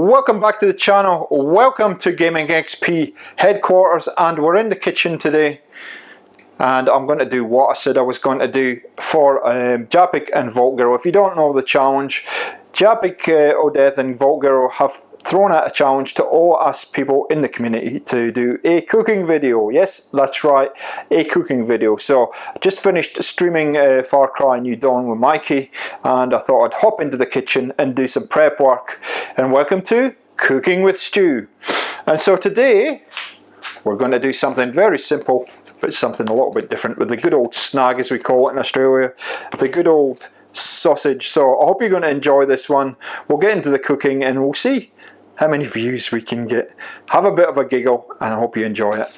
Welcome back to the channel. Welcome to Gaming XP headquarters, and we're in the kitchen today, and I'm going to do what I said I was going to do for Japic and Voltgiro. If you don't know the challenge, Japic O Death and Voltgiro have thrown out a challenge to all us people in the community to do a cooking video. Yes, that's right, a cooking video. So I just finished streaming Far Cry New Dawn with Mikey, and I thought I'd hop into the kitchen and do some prep work. And welcome to Cooking with Stu. And so today we're going to do something very simple, but something a little bit different, with the good old snag, as we call it in Australia, the good old sausage. So I hope you're going to enjoy this one. We'll get into the cooking and we'll see how many views we can get. Have a bit of a giggle, and I hope you enjoy it.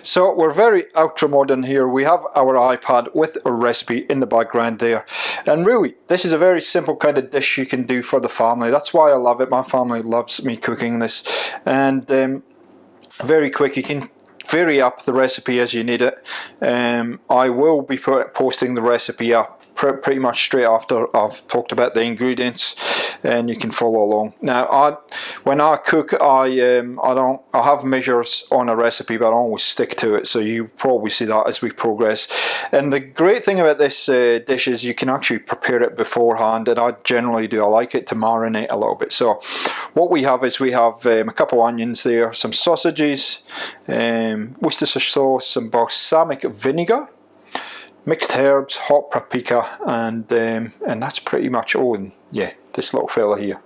So we're very ultra modern here. We have our iPad with a recipe in the background there, and really this is a very simple kind of dish you can do for the family. That's why I love it. My family loves me cooking this, and very quick. You can vary up the recipe as you need it. I will be posting the recipe up pretty much straight after I've talked about the ingredients, and you can follow along. Now, when I cook, I have measures on a recipe, but I always stick to it. So you probably see that as we progress. And the great thing about this dish is you can actually prepare it beforehand, and I generally do. I like it to marinate a little bit. So what we have is a couple of onions there, some sausages, Worcestershire sauce, some balsamic vinegar, mixed herbs, hot paprika, and that's pretty much all. And yeah, this little fella here,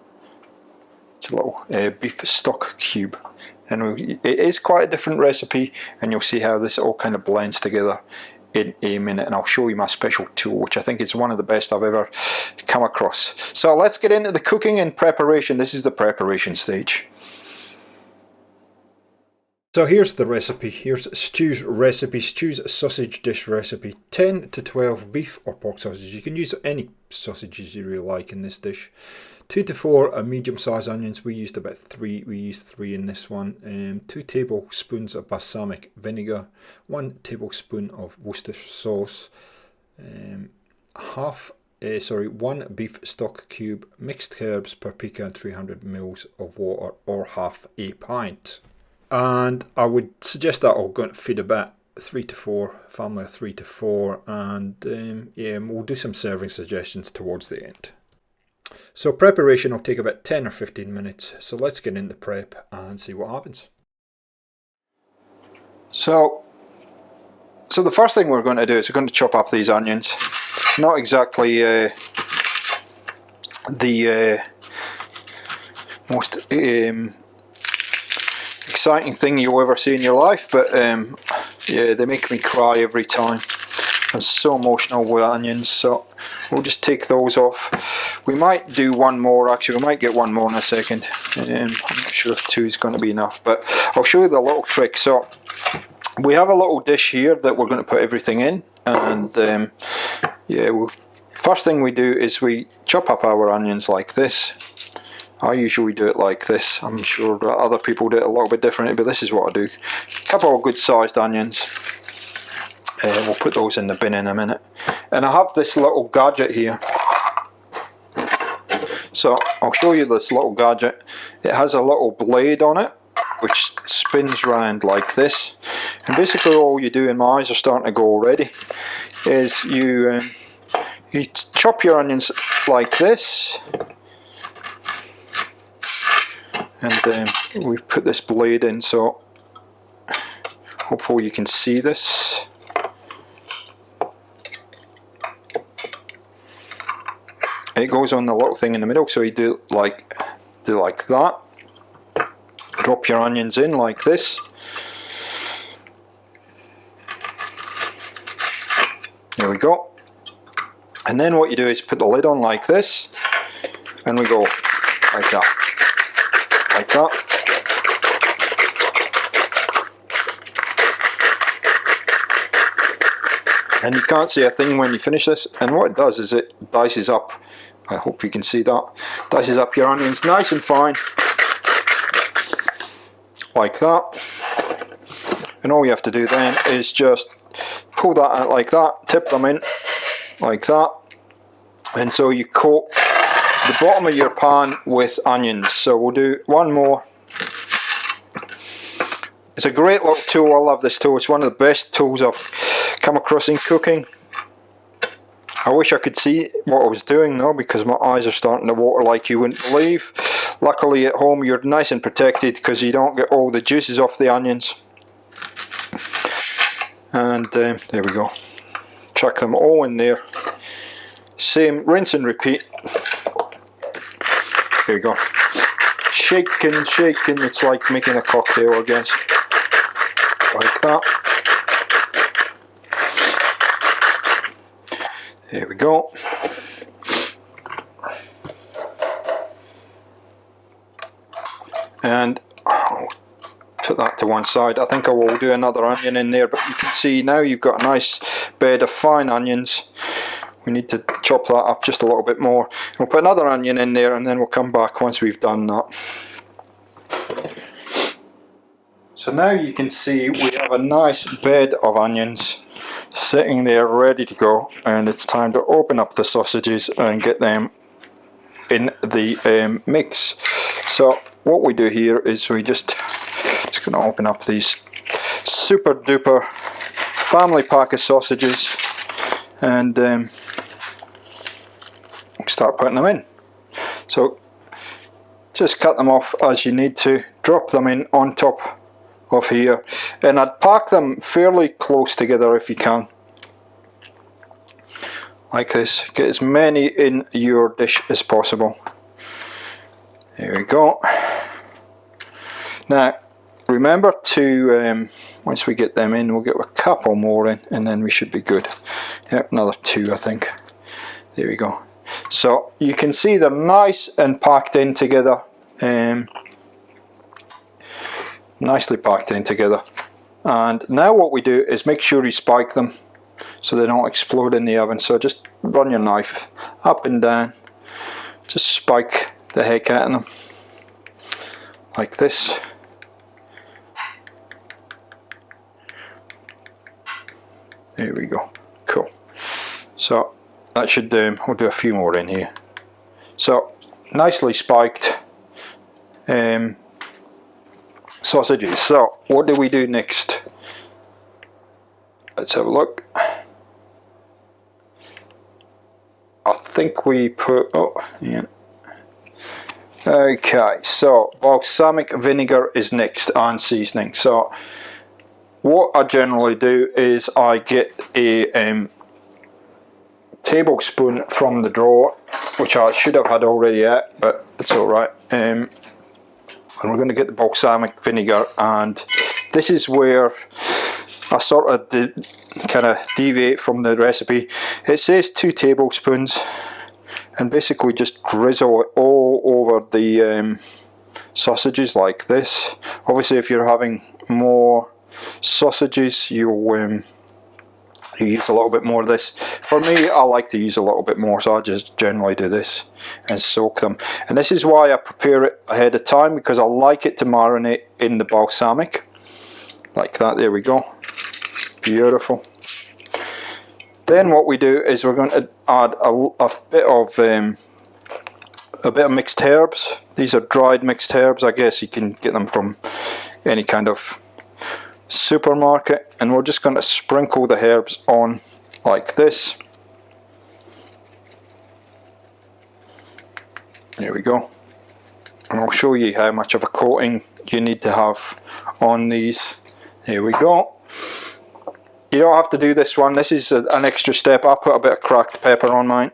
it's a little beef stock cube, and it is quite a different recipe, and you'll see how this all kind of blends together in a minute. And I'll show you my special tool, which I think is one of the best I've ever come across. So let's get into the cooking and preparation. This is the preparation stage. So here's the recipe. Here's Stu's recipe, Stu's sausage dish recipe. 10 to 12 beef or pork sausages. You can use any sausages you really like in this dish. 2 to 4 medium-sized onions. We used about 3. We used 3 in this one. 2 tablespoons of balsamic vinegar. 1 tablespoon of Worcestershire sauce. 1 beef stock cube. Mixed herbs, paprika, and 300 ml of water, or half a pint. And I would suggest that I'm going to feed about 3 to 4, family of 3 to 4, and yeah, we'll do some serving suggestions towards the end. So preparation will take about 10 or 15 minutes, so let's get into prep and see what happens. So the first thing we're going to do is we're going to chop up these onions. Not exactly the most exciting thing you'll ever see in your life, but yeah, they make me cry every time. I'm so emotional with onions, so we'll just take those off. We might do one more, actually. We might get one more in a second. I'm not sure if 2 is going to be enough, but I'll show you the little trick. So we have a little dish here that we're going to put everything in, and yeah, first thing we do is we chop up our onions like this. I usually do it like this. I'm sure that other people do it a little bit differently, but this is what I do. A couple of good sized onions. We'll put those in the bin in a minute. And I have this little gadget here. So I'll show you this little gadget. It has a little blade on it, which spins round like this. And basically all you do, and my eyes are starting to go already, is you chop your onions like this. And we put this blade in, so hopefully you can see this. It goes on the little thing in the middle, so you do like that. Drop your onions in like this. There we go. And then what you do is put the lid on like this, and we go like that. Like that. And you can't see a thing when you finish this, and what it does is it dices up, I hope you can see that, dices up your onions nice and fine, like that. And all you have to do then is just pull that out like that, tip them in like that, and so you coat the bottom of your pan with onions. So we'll do one more. It's a great little tool. I love this tool. It's one of the best tools I've come across in cooking. I wish I could see what I was doing though, because my eyes are starting to water like you wouldn't believe. Luckily at home you're nice and protected because you don't get all the juices off the onions. And there we go. Chuck them all in there. Same, rinse and repeat. There we go. Shaking, shaking. It's like making a cocktail, I guess. Like that. There we go. And I'll put that to one side. I think I will do another onion in there, but you can see now you've got a nice bed of fine onions. We need to chop that up just a little bit more. We'll put another onion in there and then we'll come back once we've done that. So now you can see we have a nice bed of onions sitting there ready to go, and it's time to open up the sausages and get them in the mix. So what we do here is we just going to open up these super duper family pack of sausages and start putting them in. So just cut them off as you need to, drop them in on top of here, and I'd pack them fairly close together if you can, like this. Get as many in your dish as possible. There we go. Now remember to once we get them in, we'll get a couple more in and then we should be good. Yep, another two I think. There we go. So you can see they're nice and packed in together, nicely packed in together. And now what we do is make sure you spike them so they don't explode in the oven. So just run your knife up and down, just spike the heck out of them like this. There we go. Cool. So that should we'll do a few more in here. So nicely spiked sausages. So what do we do next? Let's have a look. I think we put, oh yeah. Okay, so balsamic vinegar is next, and seasoning. So what I generally do is I get a tablespoon from the drawer, which I should have had already at, but it's alright. And we're going to get the balsamic vinegar, and this is where I sort of kind of deviate from the recipe. It says 2 tablespoons, and basically just drizzle it all over the sausages like this. Obviously if you're having more sausages you'll you use a little bit more of this. For me, I like to use a little bit more, so I just generally do this and soak them. And this is why I prepare it ahead of time, because I like it to marinate in the balsamic like that. There we go. Beautiful. Then what we do is we're going to add a bit of mixed herbs. These are dried mixed herbs. I guess you can get them from any kind of supermarket, and we're just going to sprinkle the herbs on like this. There we go. And I'll show you how much of a coating you need to have on these. There we go. You don't have to do this one. This is an extra step. I put a bit of cracked pepper on mine,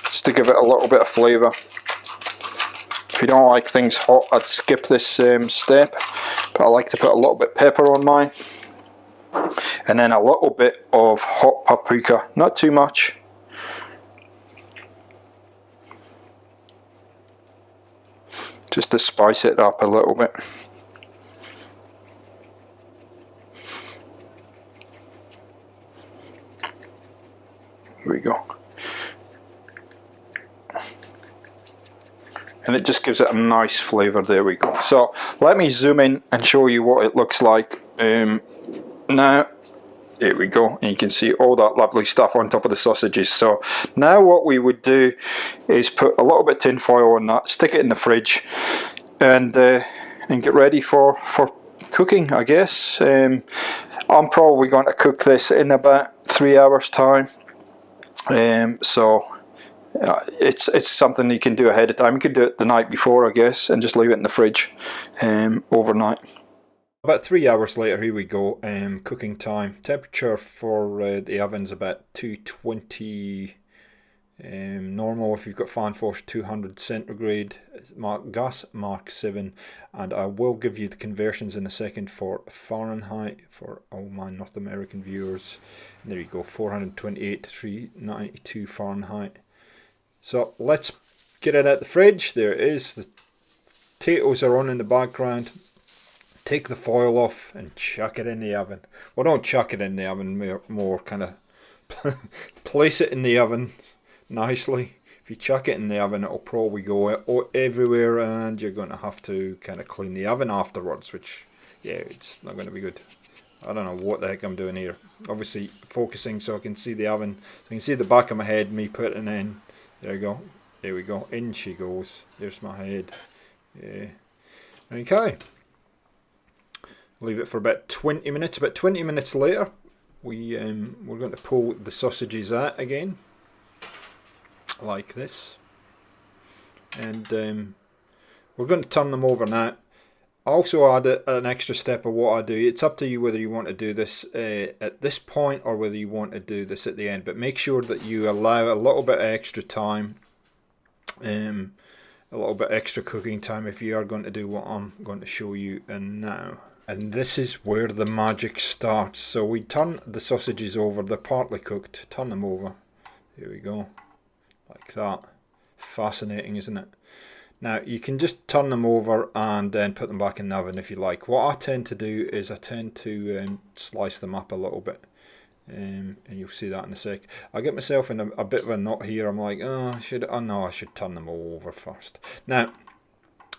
just to give it a little bit of flavour. If you don't like things hot, I'd skip this step, but I like to put a little bit of pepper on mine, and then a little bit of hot paprika, not too much. Just to spice it up a little bit. Here we go. And it just gives it a nice flavour. There we go. So let me zoom in and show you what it looks like. Now There we go, and you can see all that lovely stuff on top of the sausages. So now what we would do is put a little bit of tin foil on that, stick it in the fridge, and get ready for cooking, I guess. I'm probably going to cook this in about 3 hours time. So it's something you can do ahead of time. You could do it the night before, I guess, and just leave it in the fridge overnight. About 3 hours later, here we go, cooking time. Temperature for the oven's about 220 normal. If you've got fan force, 200 centigrade, gas Mark 7, and I will give you the conversions in a second for Fahrenheit for all my North American viewers. And there you go, 428 to 392 Fahrenheit. So let's get it out the fridge. There it is. The potatoes are on in the background. Take the foil off and chuck it in the oven. Well, don't chuck it in the oven, more kind of place it in the oven nicely. If you chuck it in the oven, it'll probably go everywhere, and you're going to have to kind of clean the oven afterwards, which, yeah, it's not going to be good. I don't know what the heck I'm doing here. Obviously focusing so I can see the oven. So you can see the back of my head, me putting in. There we go. There we go. In she goes. There's my head. Yeah. Okay. Leave it for about 20 minutes. About 20 minutes later, we're going to pull the sausages out again, like this, and we're going to turn them over now. I also add an extra step of what I do. It's up to you whether you want to do this at this point or whether you want to do this at the end, but make sure that you allow a little bit of extra time, a little bit extra cooking time if you are going to do what I'm going to show you now. And this is where the magic starts. So we turn the sausages over, they're partly cooked, turn them over, here we go, like that. Fascinating, isn't it? Now you can just turn them over and then put them back in the oven if you like. What I tend to do is I tend to slice them up a little bit, and you'll see that in a sec. I get myself in a bit of a knot here. I'm like, oh no, I should turn them all over first. Now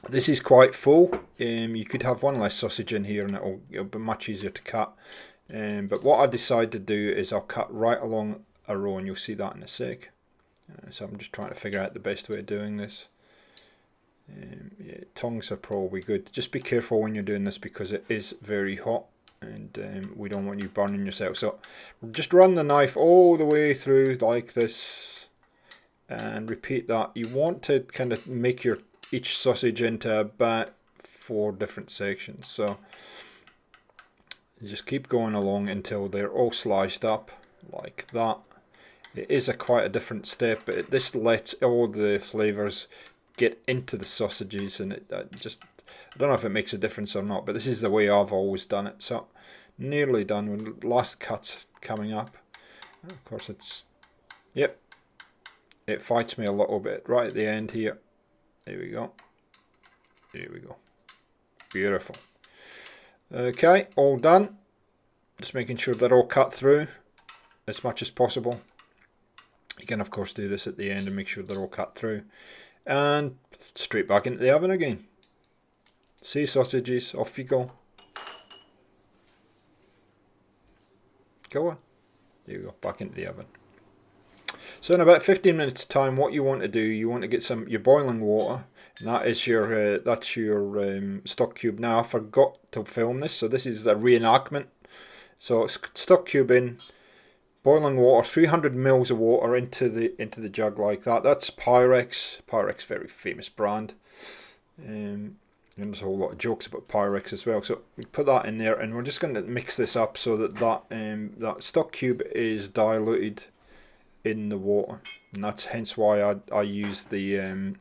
this is quite full. You could have one less sausage in here and it'll be much easier to cut. But what I decide to do is I'll cut right along a row, and you'll see that in a sec. So I'm just trying to figure out the best way of doing this. Yeah, tongs are probably good. Just be careful when you're doing this because it is very hot, and we don't want you burning yourself. So just run the knife all the way through like this, and repeat that. You want to kind of make each sausage into about 4 different sections. So you just keep going along until they're all sliced up like that. It is quite a different step, but this lets all the flavours get into the sausages, and I don't know if it makes a difference or not, but this is the way I've always done it. So nearly done, with the last cuts coming up. And of course yep, it fights me a little bit right at the end here. There we go. There we go. Beautiful. Okay, all done. Just making sure they're all cut through as much as possible. You can of course do this at the end and make sure they're all cut through. And straight back into the oven again. See, sausages, off you go. Go on. There you go, back into the oven. So in about 15 minutes time, what you want to do, you want to get your boiling water, and that is that's your stock cube. Now I forgot to film this, so this is a reenactment. So stock cube in, boiling water, 300 mils of water into the jug like that. That's Pyrex. Pyrex, very famous brand. And there's a whole lot of jokes about Pyrex as well. So we put that in there, and we're just going to mix this up so that stock cube is diluted in the water, and that's hence why I use the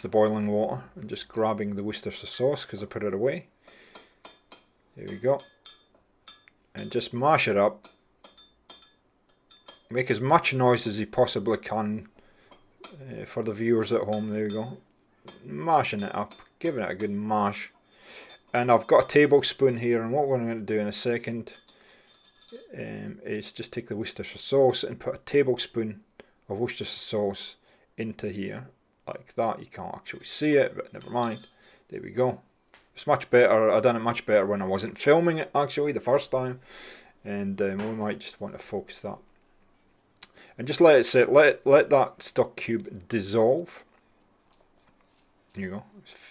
boiling water. I'm just grabbing the Worcestershire sauce because I put it away. There we go, and just mash it up. Make as much noise as you possibly can for the viewers at home. There we go, mashing it up, giving it a good mash. And I've got a tablespoon here, and what we're going to do in a second is just take the Worcestershire sauce and put a tablespoon of Worcestershire sauce into here like that. You can't actually see it, but never mind. There we go. It's much better. I done it much better when I wasn't filming it actually the first time. and we might just want to focus that. And just let it sit, let that stock cube dissolve. There you go.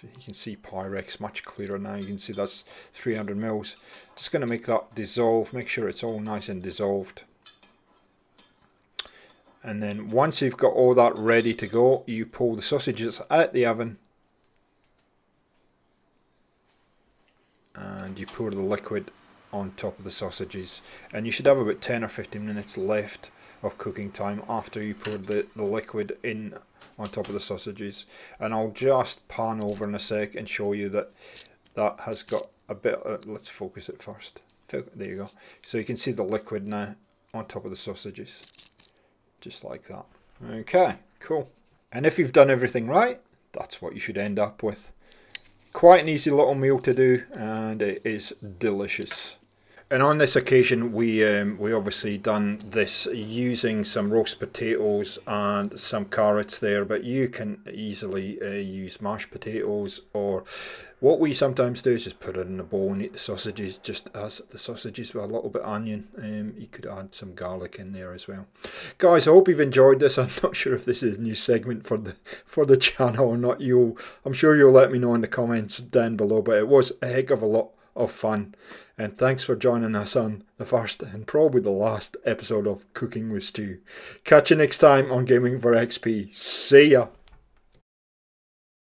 You can see Pyrex much clearer now. You can see that's 300 mils. Just going to make that dissolve, make sure it's all nice and dissolved. And then once you've got all that ready to go, you pull the sausages out the oven and you pour the liquid on top of the sausages. And you should have about 10 or 15 minutes left of cooking time after you pour the liquid in on top of the sausages. And I'll just pan over in a sec and show you that that has got a bit let's focus it first. There you go. So you can see the liquid now on top of the sausages, just like that. Okay, cool. And if you've done everything right, that's what you should end up with. Quite an easy little meal to do, and it is delicious. And on this occasion, we obviously done this using some roast potatoes and some carrots there, but you can easily use mashed potatoes, or what we sometimes do is just put it in a bowl and eat the sausages just as the sausages with a little bit of onion. You could add some garlic in there as well. Guys, I hope you've enjoyed this. I'm not sure if this is a new segment for the channel or not. I'm sure you'll let me know in the comments down below, but it was a heck of a lot of fun, and thanks for joining us on the first and probably the last episode of Cooking with Stu. Catch you next time on Gaming for XP. See ya.